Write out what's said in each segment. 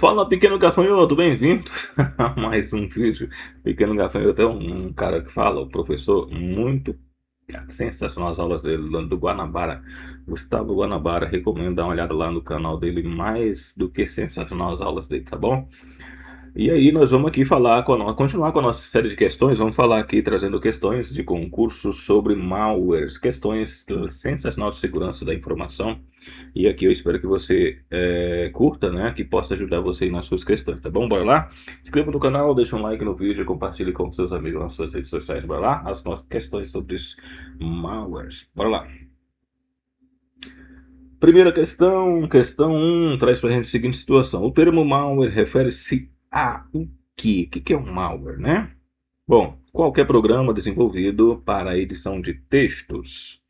Fala, pequeno gafanhoto, bem-vindo a mais um vídeo. Pequeno gafanhoto é um cara que fala, o professor, muito sensacional as aulas dele, lá do Guanabara. Gustavo Guanabara, recomendo dar uma olhada lá no canal dele, mais do que sensacional as aulas dele, tá bom? E aí nós vamos aqui falar, continuar com a nossa série de questões, vamos falar aqui trazendo questões de concurso sobre malwares, questões sensacionais de segurança da informação. E aqui eu espero que você curta, né, que possa ajudar você nas suas questões, tá bom? Bora lá? Se inscreva no canal, deixa um like no vídeo, compartilhe com seus amigos nas suas redes sociais, bora lá? As nossas questões sobre os malwares, bora lá. Primeira questão, questão 1, traz para a gente a seguinte situação. O termo malware refere-se a o quê? O que é um malware, né? Bom, qualquer programa desenvolvido para a edição de textos,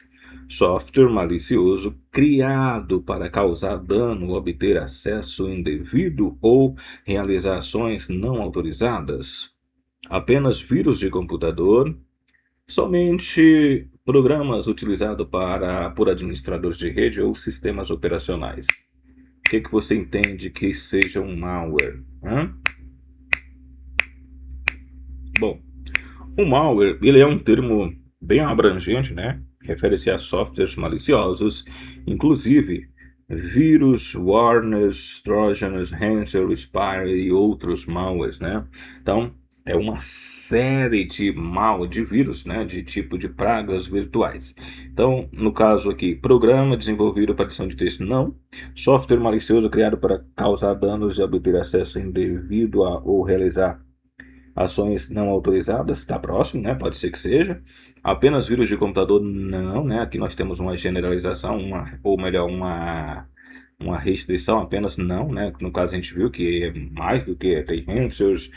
software malicioso criado para causar dano, obter acesso indevido ou realizar ações não autorizadas. Apenas vírus de computador. Somente programas utilizados por administradores de rede ou sistemas operacionais. O que você entende que seja um malware? Hã? Bom, o malware ele é um termo bem abrangente, né? Refere-se a softwares maliciosos, inclusive vírus, warners, trojans, ransomware, spyware e outros malwares, né? Então, é uma série de vírus, né? De tipo de pragas virtuais. Então, no caso aqui, programa desenvolvido para edição de texto, não. Software malicioso criado para causar danos e obter acesso indevido ou realizar ações não autorizadas, está próximo, né? Pode ser que seja. Apenas vírus de computador, não, né? Aqui nós temos uma generalização, ou melhor, uma restrição, apenas não, né? No caso a gente viu que é mais do que tem Hansers,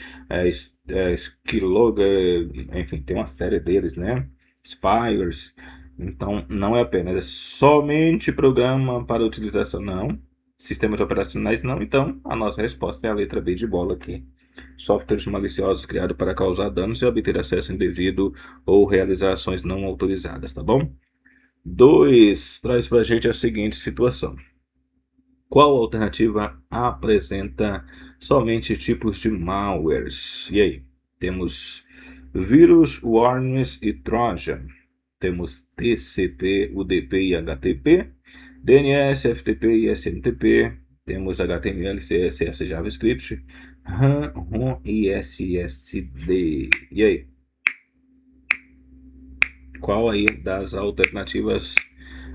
Keylogger, enfim, tem uma série deles, né? Spires. Então, não é apenas, é somente programa para utilização, não. Sistemas operacionais, não. Então, a nossa resposta é a letra B de bola aqui. Softwares maliciosos criados para causar danos e obter acesso indevido ou realizar ações não autorizadas, tá bom? 2 traz para a gente a seguinte situação. Qual alternativa apresenta somente tipos de malwares? E aí? Temos vírus, warnings e trojan. Temos TCP, UDP e HTTP, DNS, FTP e SMTP. Temos HTML, CSS, JavaScript, RAM, ROM e SSD. E aí? Qual aí das alternativas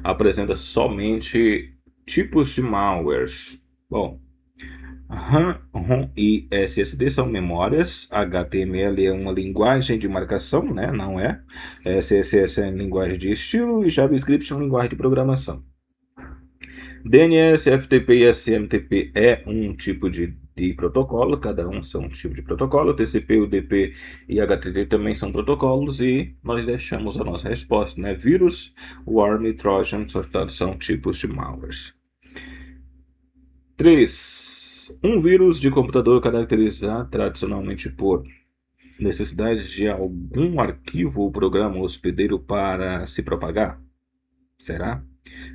apresenta somente tipos de malwares? Bom, RAM, ROM e SSD são memórias, HTML é uma linguagem de marcação, né? Não é. CSS é linguagem de estilo e JavaScript é uma linguagem de programação. DNS, FTP e SMTP é um tipo de protocolo, cada um são um tipo de protocolo. TCP, UDP e HTTP também são protocolos e nós deixamos a nossa resposta, né? Vírus, worm e trojan são tipos de malwares. 3. Um vírus de computador caracterizado tradicionalmente por necessidade de algum arquivo ou programa hospedeiro para se propagar? Será?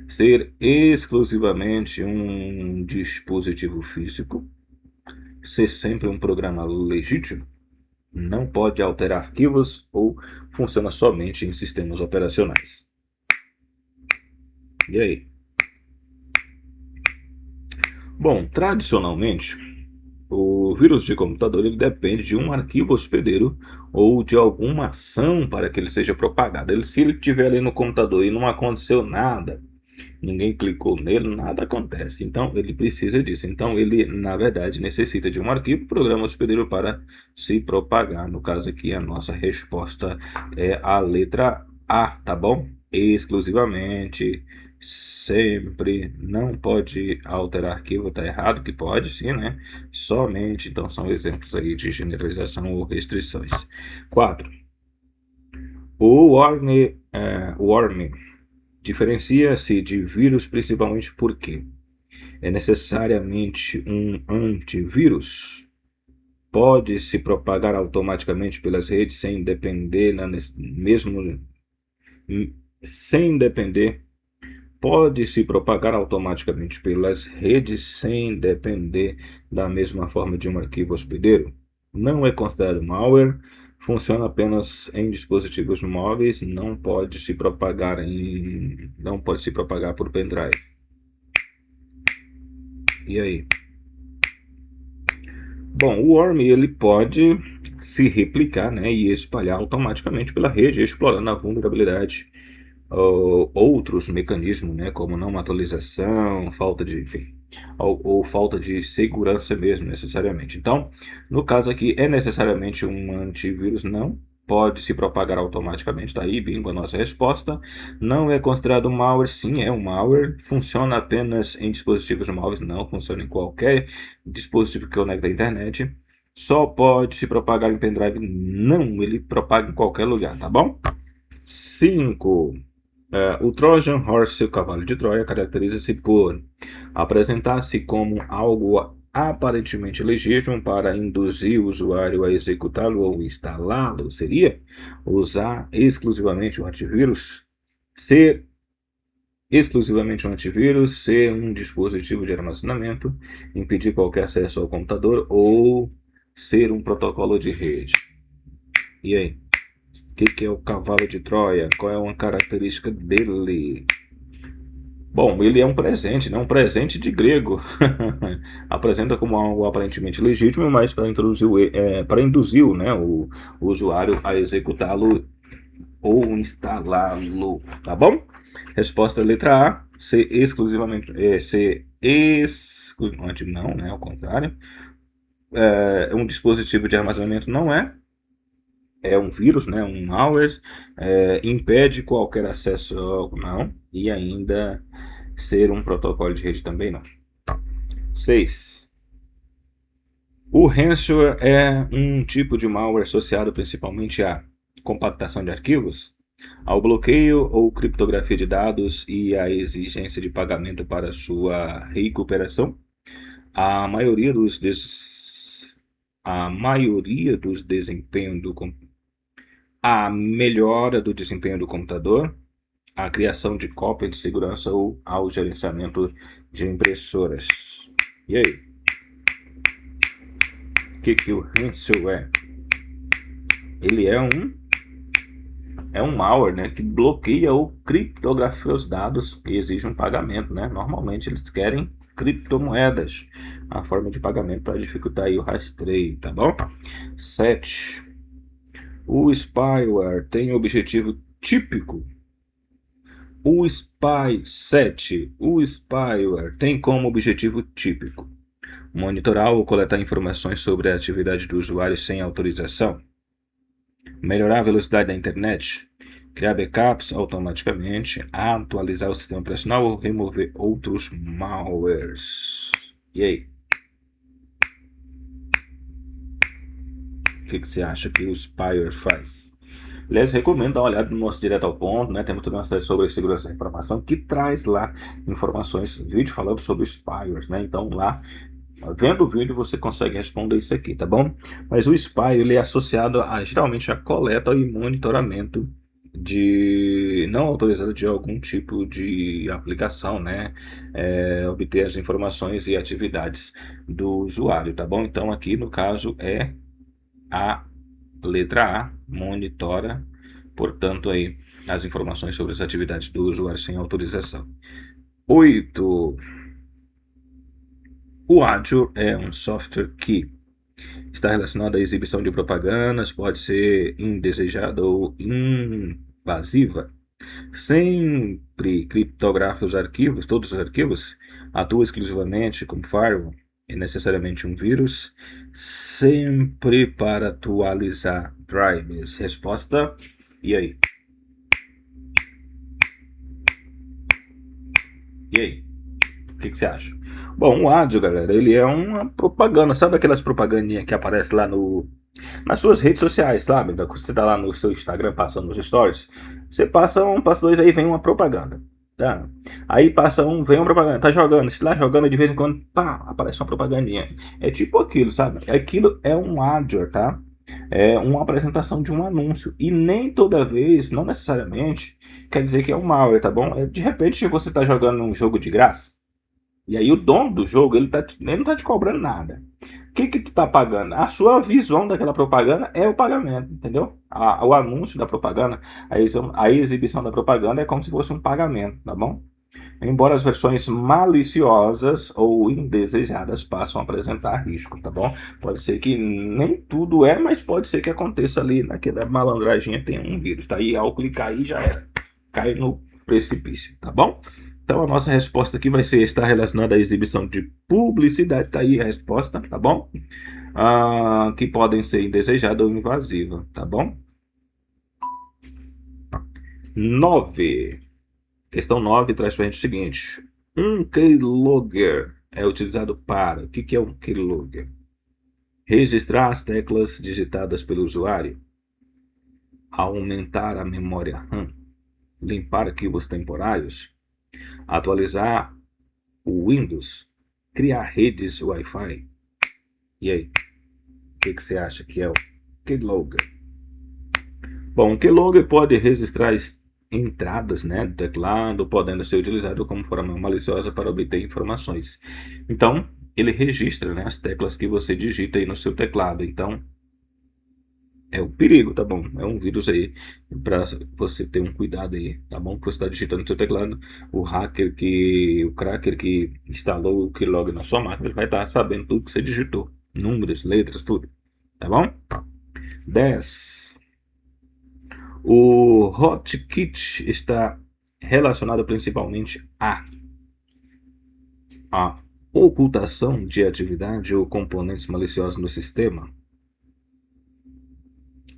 Ser exclusivamente um dispositivo físico? Ser sempre um programa legítimo? Não pode alterar arquivos ou funciona somente em sistemas operacionais? E aí? Bom, tradicionalmente, o vírus de computador ele depende de um arquivo hospedeiro ou de alguma ação para que ele seja propagado. Se ele estiver ali no computador e não aconteceu nada, ninguém clicou nele, nada acontece. Então, ele precisa disso. Então, ele, na verdade, necessita de um arquivo, programa hospedeiro para se propagar. No caso aqui, a nossa resposta é a letra A, tá bom? Exclusivamente, sempre, não pode alterar arquivo, tá errado, que pode sim, né? Somente, então, são exemplos aí de generalização ou restrições. 4. O worm diferencia-se de vírus principalmente porque é necessariamente um antivírus. Pode se propagar automaticamente pelas redes sem depender, mesmo sem depender pode se propagar automaticamente pelas redes sem depender da mesma forma de um arquivo hospedeiro. Não é considerado malware, funciona apenas em dispositivos móveis, não pode se propagar por pendrive. E aí? Bom, o worm ele pode se replicar, né, e espalhar automaticamente pela rede, explorando a vulnerabilidade ou outros mecanismos, né, como não atualização, enfim, ou falta de segurança mesmo, necessariamente. Então, no caso aqui, é necessariamente um antivírus? Não. Pode se propagar automaticamente, tá aí, bingo, a nossa resposta. Não é considerado malware? Sim, é um malware. Funciona apenas em dispositivos móveis? Não, funciona em qualquer dispositivo que conecta à internet. Só pode se propagar em pendrive? Não, ele propaga em qualquer lugar, tá bom? 5. O Trojan Horse, o cavalo de Troia, caracteriza-se por apresentar-se como algo aparentemente legítimo para induzir o usuário a executá-lo ou instalá-lo. Seria usar exclusivamente o antivírus, ser exclusivamente um antivírus, ser um dispositivo de armazenamento, impedir qualquer acesso ao computador ou ser um protocolo de rede. E aí? O que é o cavalo de Troia? Qual é uma característica dele? Bom, ele é um presente, né? Um presente de grego. Apresenta como algo aparentemente legítimo, mas para induzir, né, o usuário a executá-lo ou instalá-lo, tá bom? Resposta letra A, ser exclusivamente, não, né? Ao contrário. Um dispositivo de armazenamento não é um vírus, né? Um malware, impede qualquer acesso, não, e ainda ser um protocolo de rede também não. 6. O ransomware é um tipo de malware associado principalmente à compactação de arquivos, ao bloqueio ou criptografia de dados e à exigência de pagamento para sua recuperação. A maioria dos a melhora do desempenho do computador, a criação de cópia de segurança ou ao gerenciamento de impressoras. E aí? O que o ransomware é? Ele é um malware, né, que bloqueia ou criptografia os dados e exige um pagamento, né? Normalmente eles querem criptomoedas, a forma de pagamento para dificultar aí o rastreio, tá bom? 7. O spyware tem objetivo típico. O spyware tem como objetivo típico monitorar ou coletar informações sobre a atividade do usuário sem autorização, melhorar a velocidade da internet, criar backups automaticamente, atualizar o sistema operacional ou remover outros malwares. E aí? O que você acha que o spyware faz? Aliás, recomendo dar uma olhada no nosso Direto ao Ponto, né? Temos toda uma série sobre segurança da informação que traz lá informações, vídeo falando sobre spyware, né? Então lá, vendo o vídeo, você consegue responder isso aqui, tá bom? Mas o spyware ele é associado geralmente a coleta e monitoramento de não autorizado de algum tipo de aplicação, né? Obter as informações e atividades do usuário, tá bom? Então aqui no caso é a letra A, monitora, portanto, aí, as informações sobre as atividades do usuário sem autorização. 8. O Azure é um software que está relacionado à exibição de propagandas, pode ser indesejada ou invasiva. Sempre criptografa os arquivos, todos os arquivos, atua exclusivamente como firewall, é necessariamente um vírus, sempre para atualizar drives. Resposta, e aí? E aí? O que você acha? Bom, o áudio, galera, ele é uma propaganda, sabe aquelas propagandinhas que aparecem lá nas suas redes sociais, sabe? Você tá lá no seu Instagram passando nos stories, você passa passa dois, aí vem uma propaganda, tá? Aí passa vem uma propaganda, tá jogando, se lá jogando de vez em quando, pá, aparece uma propagandinha. É tipo aquilo, sabe? Aquilo é um áudio, tá? é uma apresentação de um anúncio. E nem toda vez, não necessariamente, quer dizer que é um malware, tá bom? De repente você está jogando um jogo de graça, e aí o dono do jogo, ele não tá te cobrando nada. O que que tu tá pagando? A sua visão daquela propaganda é o pagamento, entendeu? O anúncio da propaganda, a exibição da propaganda é como se fosse um pagamento, tá bom? Embora as versões maliciosas ou indesejadas passam a apresentar risco, tá bom? Pode ser que nem tudo é, mas pode ser que aconteça ali naquela malandraginha tem um vírus, tá? E ao clicar aí já era, cai no precipício, tá bom? Então a nossa resposta aqui vai ser estar relacionada à exibição de publicidade, tá aí a resposta, tá bom? Que podem ser indesejada ou invasiva, tá bom? 9. Questão 9 traz para a gente o seguinte: um keylogger é utilizado para. O que é um keylogger? Registrar as teclas digitadas pelo usuário, aumentar a memória RAM, limpar arquivos temporários, atualizar o Windows, criar redes Wi-Fi. E aí, o que você acha que é o keylogger? Bom, o keylogger pode registrar entradas, né, do teclado, podendo ser utilizado como forma maliciosa para obter informações. Então, ele registra, né, as teclas que você digita aí no seu teclado. Então, é o perigo, tá bom? É um vírus aí para você ter um cuidado aí, tá bom? Que você está digitando no seu teclado, o cracker que instalou o keylogger na sua máquina, ele vai estar sabendo tudo que você digitou, números, letras, tudo, tá bom? 10. O hotkit está relacionado principalmente a ocultação de atividade ou componentes maliciosos no sistema,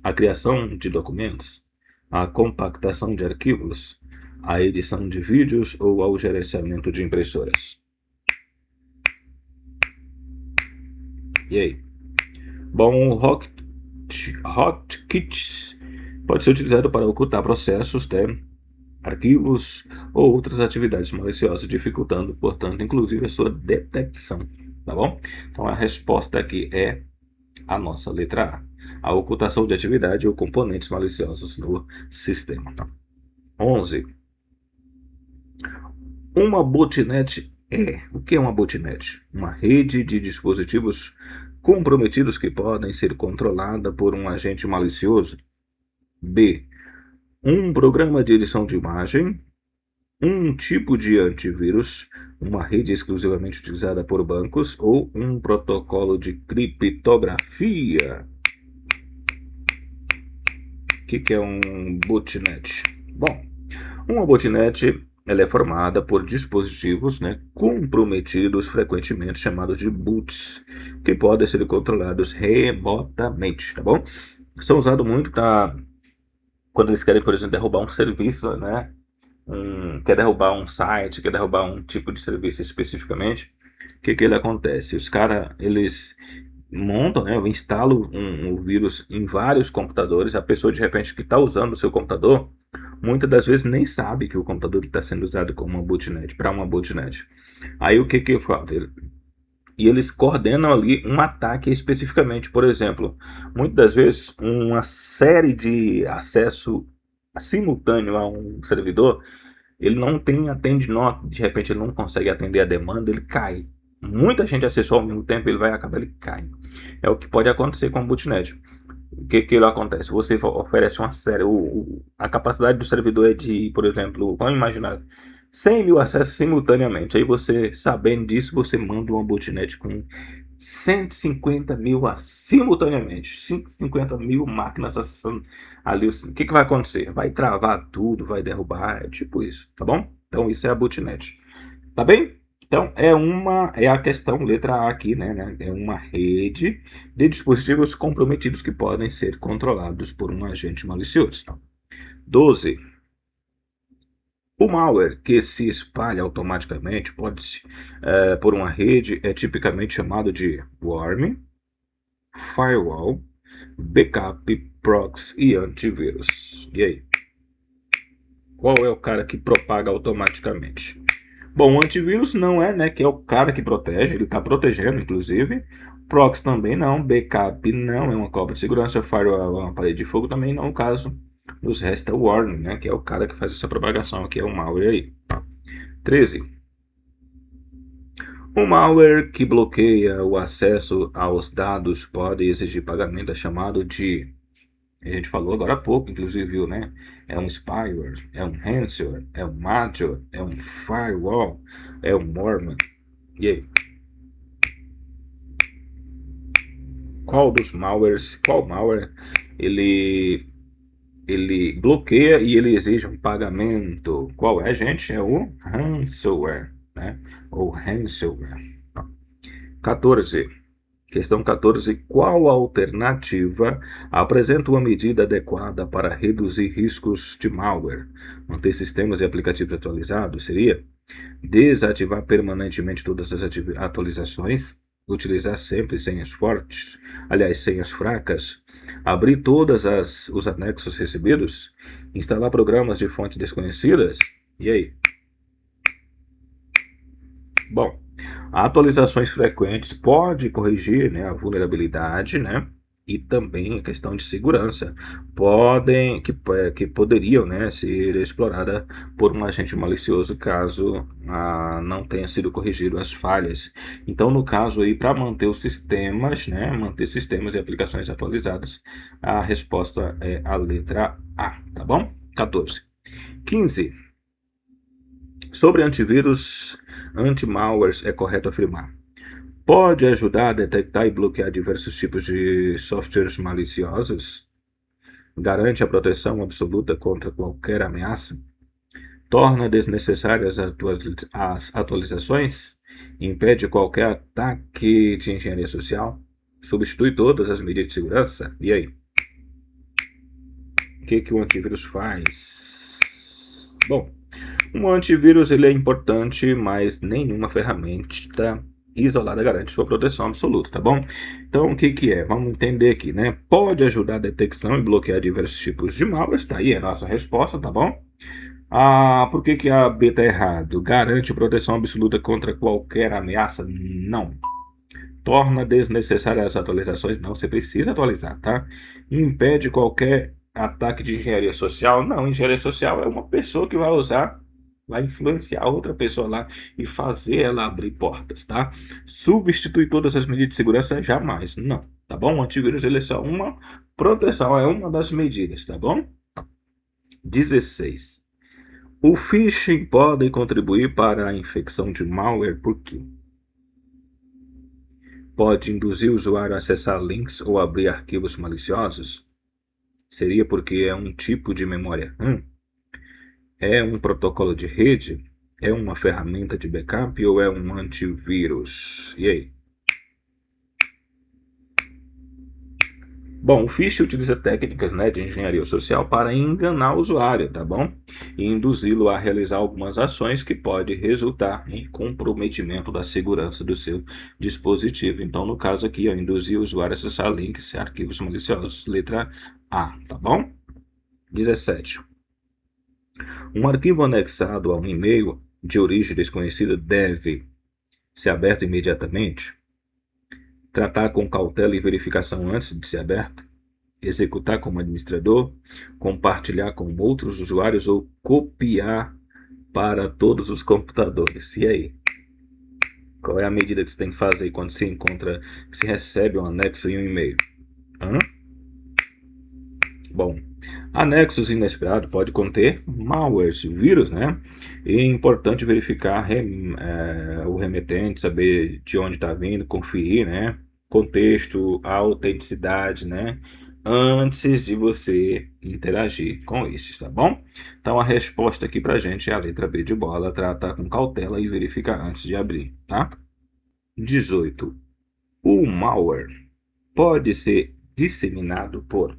a criação de documentos, a compactação de arquivos, a edição de vídeos ou ao gerenciamento de impressoras. E aí? Bom, o hotkit pode ser utilizado para ocultar processos, arquivos ou outras atividades maliciosas, dificultando, portanto, inclusive a sua detecção, tá bom? Então a resposta aqui é a nossa letra A ocultação de atividade ou componentes maliciosos no sistema. 11. Uma botnet é. O que é uma botnet? Uma rede de dispositivos comprometidos que podem ser controlada por um agente malicioso. B. Um programa de edição de imagem, um tipo de antivírus, uma rede exclusivamente utilizada por bancos ou um protocolo de criptografia. O que é um botnet? Bom, uma botnet ela é formada por dispositivos, né, comprometidos, frequentemente chamados de boots, que podem ser controlados remotamente, tá bom? São usados muito para quando eles querem, por exemplo, derrubar um serviço, né? Quer derrubar um site, quer derrubar um tipo de serviço especificamente. O que ele acontece? Os caras, eles montam, né, instalam um vírus em vários computadores. A pessoa, de repente, que está usando o seu computador, muitas das vezes nem sabe que o computador está sendo usado como uma botnet, para uma botnet. Aí o que faz? E eles coordenam ali um ataque especificamente. Por exemplo, muitas das vezes uma série de acesso simultâneo a um servidor, ele não atende, de repente ele não consegue atender a demanda, ele cai. Muita gente acessou ao mesmo tempo, ele vai acabar, ele cai. É o que pode acontecer com o botnet. O que ele acontece? Você oferece uma série, a capacidade do servidor é de, por exemplo, vamos imaginar 100 mil acessos simultaneamente. Aí você, sabendo disso, você manda uma botnet com 150 mil simultaneamente. 150 mil máquinas acessando ali. O que vai acontecer? Vai travar tudo, vai derrubar, é tipo isso, tá bom? Então isso é a botnet. Tá bem? Então é a questão letra A aqui, né? É uma rede de dispositivos comprometidos que podem ser controlados por um agente malicioso. 12. O malware que se espalha automaticamente por uma rede é tipicamente chamado de worm, firewall, backup, proxy e antivírus. E aí? Qual é o cara que propaga automaticamente? Bom, o antivírus não é, né, que é o cara que protege, ele está protegendo, inclusive. Proxy também não, backup não, é uma cópia de segurança, firewall é uma parede de fogo também não, o caso nos resta o warning, né, que é o cara que faz essa propagação, que é o malware aí. 13. O malware que bloqueia o acesso aos dados pode exigir pagamento, é chamado de, a gente falou agora há pouco, inclusive, viu, né? É um spyware, é um ransomware, é um malware, é um firewall, é um Mormon. E aí? Qual malware ele bloqueia e ele exige um pagamento? Qual é, gente? É o ransomware, né? Ou ransomware. 14. Questão 14. Qual alternativa apresenta uma medida adequada para reduzir riscos de malware? Manter sistemas e aplicativos atualizados seria desativar permanentemente todas as atualizações, utilizar sempre senhas fortes, aliás, senhas fracas, abrir os anexos recebidos, instalar programas de fontes desconhecidas. E aí? Bom, atualizações frequentes pode corrigir, né, a vulnerabilidade, né, e também a questão de segurança que poderiam, né, ser explorada por um agente malicioso caso não tenha sido corrigido as falhas. Então, no caso aí, para manter os sistemas, né, manter sistemas e aplicações atualizadas, a resposta é a letra A, tá bom? 14. 15. Sobre antivírus, anti-malwares, é correto afirmar. Pode ajudar a detectar e bloquear diversos tipos de softwares maliciosos. Garante a proteção absoluta contra qualquer ameaça. Torna desnecessárias as atualizações. Impede qualquer ataque de engenharia social. Substitui todas as medidas de segurança. E aí? O que o antivírus faz? Bom, um antivírus ele é importante, mas nenhuma ferramenta isolada garante sua proteção absoluta, tá bom? Então, o que é? Vamos entender aqui, né? Pode ajudar a detecção e bloquear diversos tipos de malwares, tá aí a nossa resposta, tá bom? Por que a B tá errado? Garante proteção absoluta contra qualquer ameaça? Não. Torna desnecessárias as atualizações? Não, você precisa atualizar, tá? Impede qualquer ataque de engenharia social? Não, engenharia social é uma pessoa que vai usar, vai influenciar outra pessoa lá e fazer ela abrir portas, tá? Substituir todas as medidas de segurança? Jamais, não, tá bom? O antivírus ele é só uma proteção, é uma das medidas, tá bom? 16. O phishing pode contribuir para a infecção de malware por quê? Pode induzir o usuário a acessar links ou abrir arquivos maliciosos? Seria porque é um tipo de memória RAM? É um protocolo de rede? É uma ferramenta de backup ou é um antivírus? E aí? Bom, o phishing utiliza técnicas, né, de engenharia social para enganar o usuário, tá bom? E induzi-lo a realizar algumas ações que pode resultar em comprometimento da segurança do seu dispositivo. Então, no caso aqui, induzir o usuário a acessar links e arquivos maliciosos. Letra A, tá bom? 17. Um arquivo anexado a um e-mail de origem desconhecida deve ser aberto imediatamente, tratar com cautela e verificação antes de ser aberto, executar como administrador, compartilhar com outros usuários ou copiar para todos os computadores. E aí? Qual é a medida que você tem que fazer quando se encontra, que se recebe um anexo em um e-mail? Bom, anexos inesperados pode conter malwares, vírus, né? E é importante verificar o remetente, saber de onde está vindo, conferir, né? Contexto, a autenticidade, né? Antes de você interagir com esses, tá bom? Então a resposta aqui pra gente é a letra B de bola, tratar com cautela e verificar antes de abrir, tá? 18. O malware pode ser disseminado por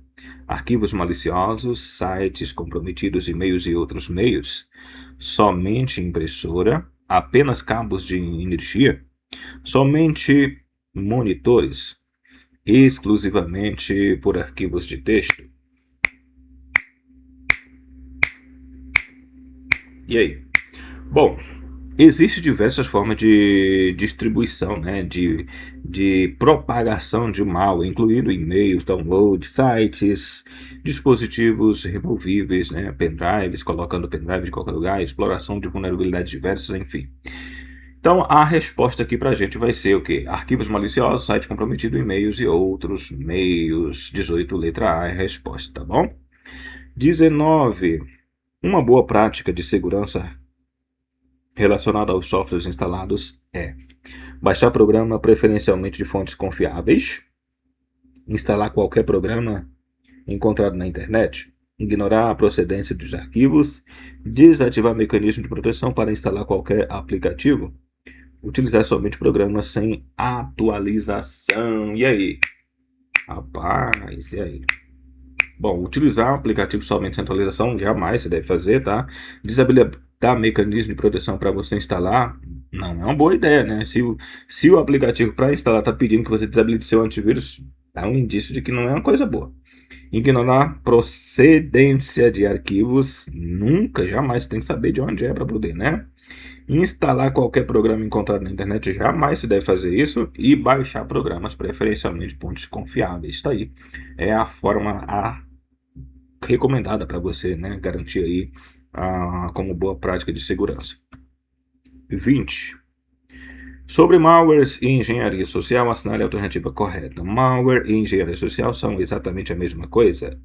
arquivos maliciosos, sites comprometidos, e-mails e outros meios, somente impressora, apenas cabos de energia, somente monitores, exclusivamente por arquivos de texto. E aí? Bom, Existem diversas formas de distribuição, né, de propagação de malware, incluindo e-mails, download, sites, dispositivos removíveis, né, pendrives, colocando pendrive de qualquer lugar, exploração de vulnerabilidades diversas, enfim. Então, a resposta aqui pra gente vai ser o quê? Arquivos maliciosos, site comprometido, e-mails e outros meios. 18, letra A é a resposta, tá bom? 19. Uma boa prática de segurança relacionada aos softwares instalados é baixar programa preferencialmente de fontes confiáveis, instalar qualquer programa encontrado na internet, ignorar a procedência dos arquivos, desativar mecanismo de proteção para instalar qualquer aplicativo, utilizar somente programas sem atualização. E aí? Rapaz, e aí? Bom, utilizar aplicativo somente sem atualização jamais se deve fazer, tá? Desabilitar mecanismo de proteção para você instalar não é uma boa ideia, né? Se o aplicativo para instalar está pedindo que você desabilite seu antivírus, é um indício de que não é uma coisa boa. Ignorar procedência de arquivos, nunca, jamais tem que saber de onde é para poder, né? Instalar qualquer programa encontrado na internet, jamais se deve fazer isso. E baixar programas, preferencialmente fontes confiáveis. Está aí. É a forma recomendada para você, né, garantir aí como boa prática de segurança. 20. Sobre malwares e engenharia social, assinale a alternativa correta. Malware e engenharia social são exatamente a mesma coisa.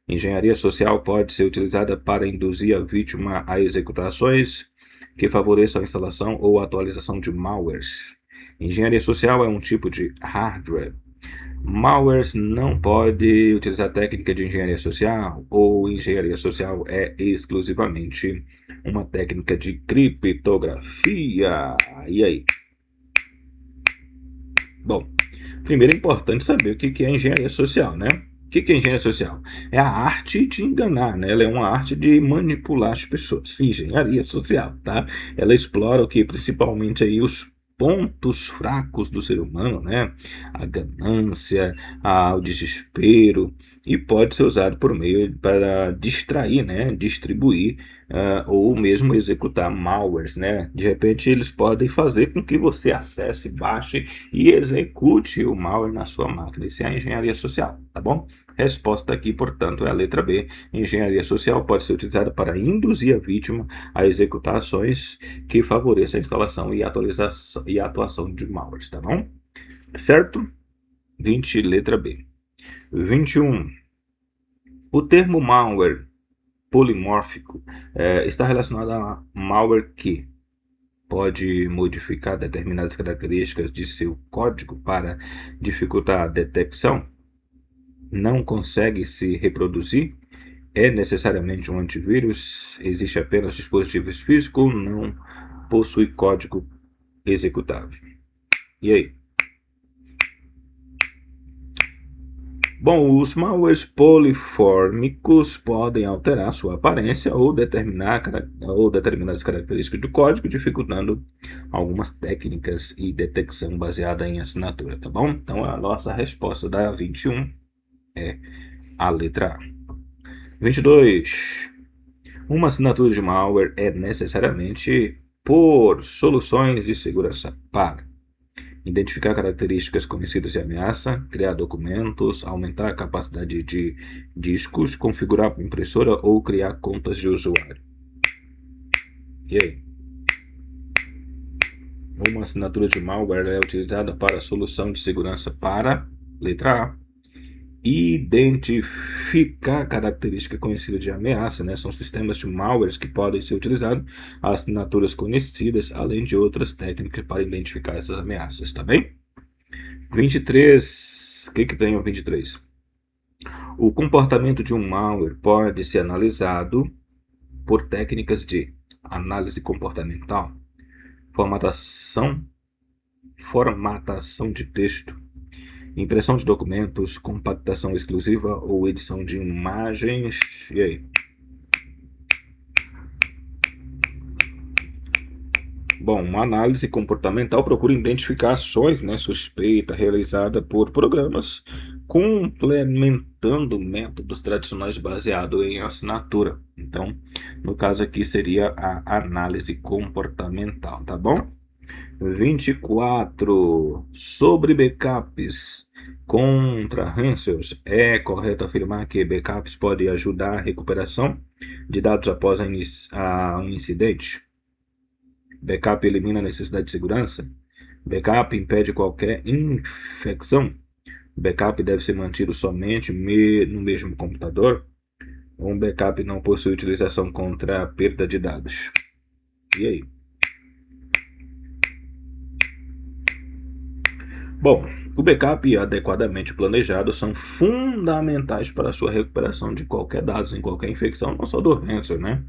Engenharia social pode ser utilizada para induzir a vítima a executar ações que favoreçam a instalação ou atualização de malwares. Engenharia social é um tipo de hardware. Malwares não pode utilizar técnica de engenharia social, ou engenharia social é exclusivamente uma técnica de criptografia. E aí? Bom, primeiro é importante saber o que é engenharia social, né? O que é engenharia social? É a arte de enganar, né? Ela é uma arte de manipular as pessoas. Engenharia social, tá? Ela explora o que principalmente aí os pontos fracos do ser humano, né? A ganância, o desespero, e pode ser usado por meio para distrair, né? Distribuir ou mesmo executar malwares, né? De repente eles podem fazer com que você acesse, baixe e execute o malware na sua máquina. Isso é a engenharia social, tá bom? Resposta aqui, portanto, é a letra B. Engenharia social pode ser utilizada para induzir a vítima a executar ações que favoreçam a instalação e atualização e a atuação de malwares, tá bom? Certo? 20, letra B. 21. O termo malware polimórfico está relacionado a malware que pode modificar determinadas características de seu código para dificultar a detecção, não consegue se reproduzir, é necessariamente um antivírus, existe apenas dispositivos físicos, não possui código executável. E aí? Bom, os malwares polifórmicos podem alterar sua aparência ou determinadas características do código, dificultando algumas técnicas e detecção baseada em assinatura, tá bom? Então, a nossa resposta da 21 é a letra A. 22. Uma assinatura de malware é necessariamente por soluções de segurança para identificar características conhecidas de ameaça, criar documentos, aumentar a capacidade de discos, configurar impressora ou criar contas de usuário. E aí? Uma assinatura de malware é utilizada para solução de segurança para, letra A, identificar característica conhecida de ameaça, né? São sistemas de malwares que podem ser utilizados, assinaturas conhecidas, além de outras técnicas para identificar essas ameaças, tá bem? 23. O que tem o 23? O comportamento de um malware pode ser analisado por técnicas de análise comportamental, formatação de texto, impressão de documentos, compactação exclusiva ou edição de imagens. E aí? Bom, uma análise comportamental procura identificar ações, né, suspeitas realizadas por programas complementando métodos tradicionais baseados em assinatura. Então, no caso aqui seria a análise comportamental, tá bom? 24. Sobre backups contra ransomwares, é correto afirmar que backups podem ajudar a recuperação de dados após um incidente? Backup elimina a necessidade de segurança? Backup impede qualquer infecção? Backup deve ser mantido somente no mesmo computador? Um backup não possui utilização contra a perda de dados? E aí? Bom, o backup adequadamente planejado são fundamentais para a sua recuperação de qualquer dados em qualquer infecção, não só do ransomware, né?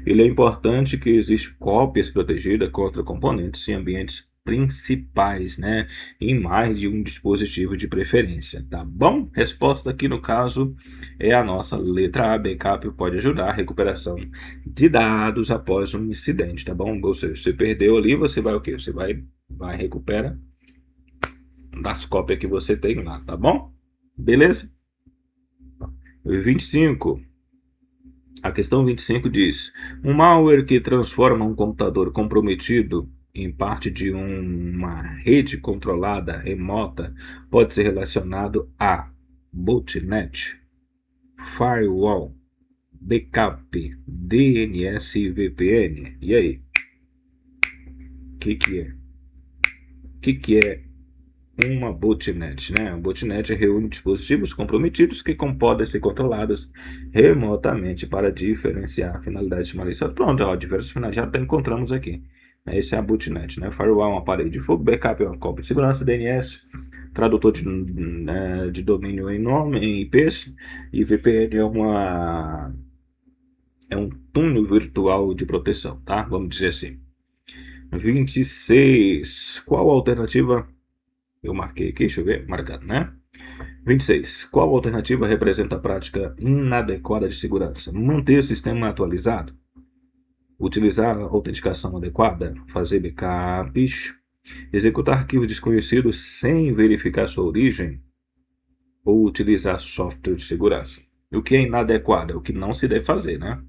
Ele é importante que exista cópias protegidas contra componentes em ambientes principais, né? Em mais de um dispositivo de preferência, tá bom? Resposta aqui no caso é a nossa letra A. Backup pode ajudar a recuperação de dados após um incidente, tá bom? Ou seja, você perdeu ali, você vai o quê? Você vai recuperar das cópias que você tem lá, tá bom? Beleza? 25. A questão 25 diz: um malware que transforma um computador comprometido em parte de uma rede controlada remota pode ser relacionado a botnet, firewall, backup, DNS e VPN. E aí? O que é? O que é uma botnet, né? A botnet reúne dispositivos comprometidos que podem ser controlados remotamente para diferenciar finalidades maliciosas. Pronto, ó, diversas finalidades já até encontramos aqui. Esse é a botnet, né? Firewall é um aparelho de fogo, backup é uma cópia de segurança, DNS, tradutor de domínio em nome, em IPs, e VPN é um túnel virtual de proteção, tá? Vamos dizer assim. 26. Qual a alternativa? Eu marquei aqui, deixa eu ver, marcado, né? 26. Qual alternativa representa a prática inadequada de segurança? Manter o sistema atualizado, utilizar a autenticação adequada, fazer backups, executar arquivos desconhecidos sem verificar sua origem ou utilizar software de segurança. O que é inadequado? É o que não se deve fazer, né?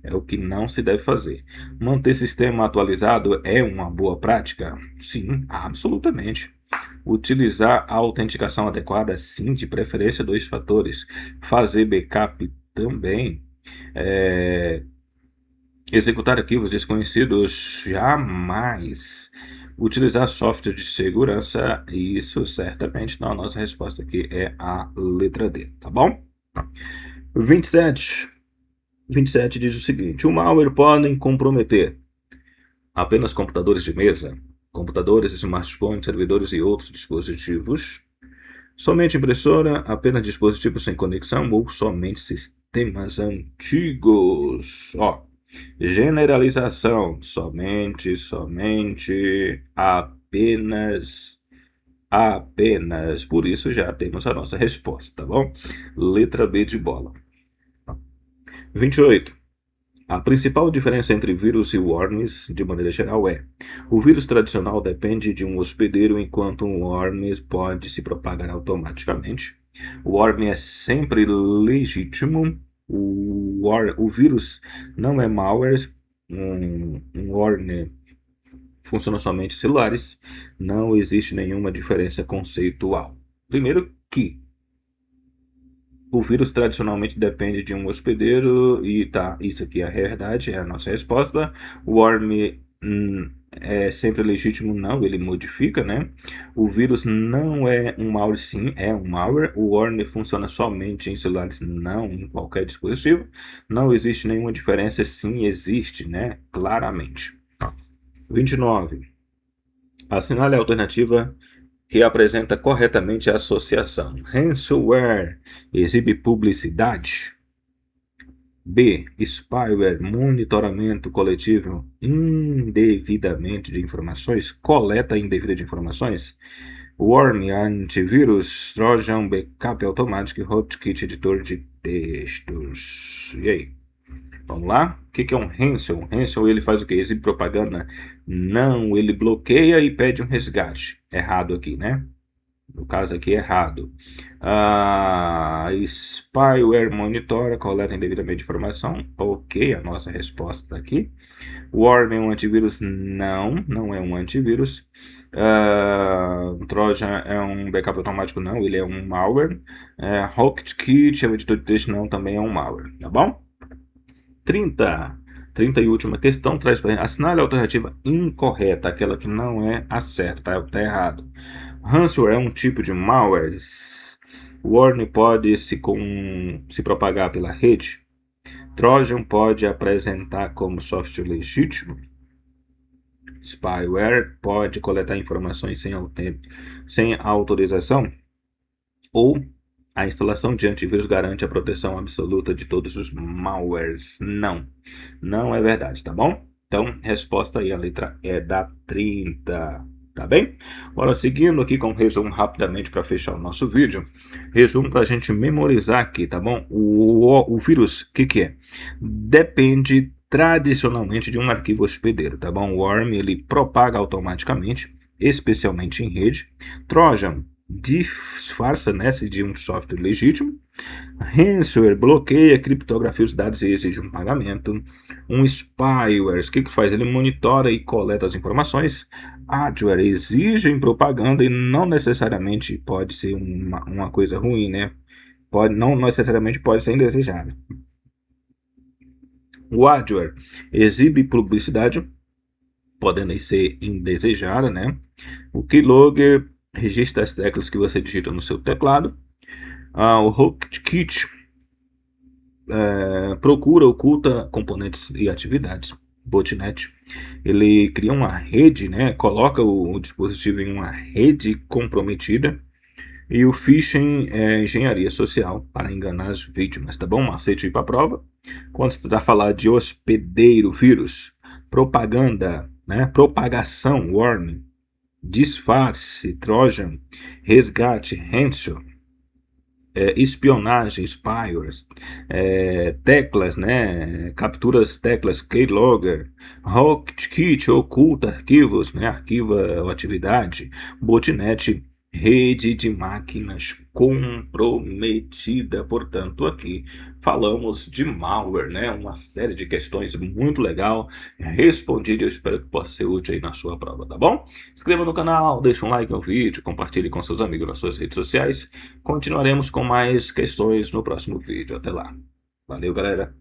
É o que não se deve fazer. Manter sistema atualizado é uma boa prática? Sim, absolutamente. Utilizar a autenticação adequada, sim, de preferência 2 fatores. Fazer backup também. Executar arquivos desconhecidos, jamais. Utilizar software de segurança, isso certamente não. A nossa resposta aqui é a letra D, tá bom? 27. 27 diz o seguinte: o malware pode comprometer apenas computadores de mesa, computadores, smartphones, servidores e outros dispositivos, somente impressora, apenas dispositivos sem conexão ou somente sistemas antigos. Ó, generalização, somente, apenas. Por isso já temos a nossa resposta, tá bom? Letra B de bola. 28. A principal diferença entre vírus e worms, de maneira geral, é: o vírus tradicional depende de um hospedeiro, enquanto um worm pode se propagar automaticamente. O worm é sempre legítimo. O vírus não é malware. Um worm funciona somente em celulares. Não existe nenhuma diferença conceitual. Primeiro que o vírus tradicionalmente depende de um hospedeiro e tá, isso aqui é a verdade, é a nossa resposta. O worm é sempre legítimo, não, ele modifica, né? O vírus não é um malware, sim, é um malware. O worm funciona somente em celulares, não em qualquer dispositivo. Não existe nenhuma diferença, sim, existe, né? Claramente. 29. Assinale a alternativa que apresenta corretamente a associação. Ransomware exibe publicidade. B. Spyware, monitoramento coletivo indevidamente de informações, coleta indevida de informações. Worm, antivírus, Trojan, backup automático, rootkit, editor de textos. E aí? Vamos lá? O que é um ransom? Ransom, ele faz o quê? Exibe propaganda? Não, ele bloqueia e pede um resgate. Errado aqui, né? No caso aqui, errado. Spyware monitora, coleta indevidamente informação. Ok, a nossa resposta está aqui. Worm é um antivírus? Não, não é um antivírus. Trojan é um backup automático? Não, ele é um malware. Rootkit é um editor de texto? Não, também é um malware, tá bom? 30 e última questão traz para assinale a alternativa incorreta, aquela que não é a certa, tá errado. Ransomware é um tipo de malware. Worm pode se propagar pela rede. Trojan pode apresentar como software legítimo. Spyware pode coletar informações sem autorização. Ou a instalação de antivírus garante a proteção absoluta de todos os malwares. Não, não é verdade, tá bom? Então, resposta aí, a letra E da 30, tá bem? Bora seguindo aqui com o resumo rapidamente para fechar o nosso vídeo. Resumo para a gente memorizar aqui, tá bom? O vírus, o que é? Depende tradicionalmente de um arquivo hospedeiro, tá bom? O Worm, ele propaga automaticamente, especialmente em rede. Trojan disfarça, né, de um software legítimo. Ransomware bloqueia, criptografia os dados e exige um pagamento. Um spyware, o que faz? Ele monitora e coleta as informações. Adware exige propaganda e não necessariamente pode ser uma coisa ruim, né? Não necessariamente pode ser indesejável. O adware exibe publicidade, podendo ser indesejada, né? O keylogger registra as teclas que você digita no seu teclado. O rootkit procura, oculta componentes e atividades. Botnet, ele cria uma rede, né? Coloca o dispositivo em uma rede comprometida. E o phishing é engenharia social para enganar as vítimas, tá bom? Macete para a prova. Quando você está falando de hospedeiro, vírus, propaganda, né? Propagação, warning, disfarce, Trojan, resgate, ransom, espionagem, spywares, teclas, né? Capturas teclas, keylogger, rootkit, oculta arquivos, né? Arquiva a atividade, botnet, rede de máquinas comprometida. Portanto, aqui falamos de malware, né? Uma série de questões muito legal, respondido. Eu espero que possa ser útil aí na sua prova, tá bom? Inscreva no canal, deixe um like no vídeo, compartilhe com seus amigos nas suas redes sociais. Continuaremos com mais questões no próximo vídeo. Até lá. Valeu, galera!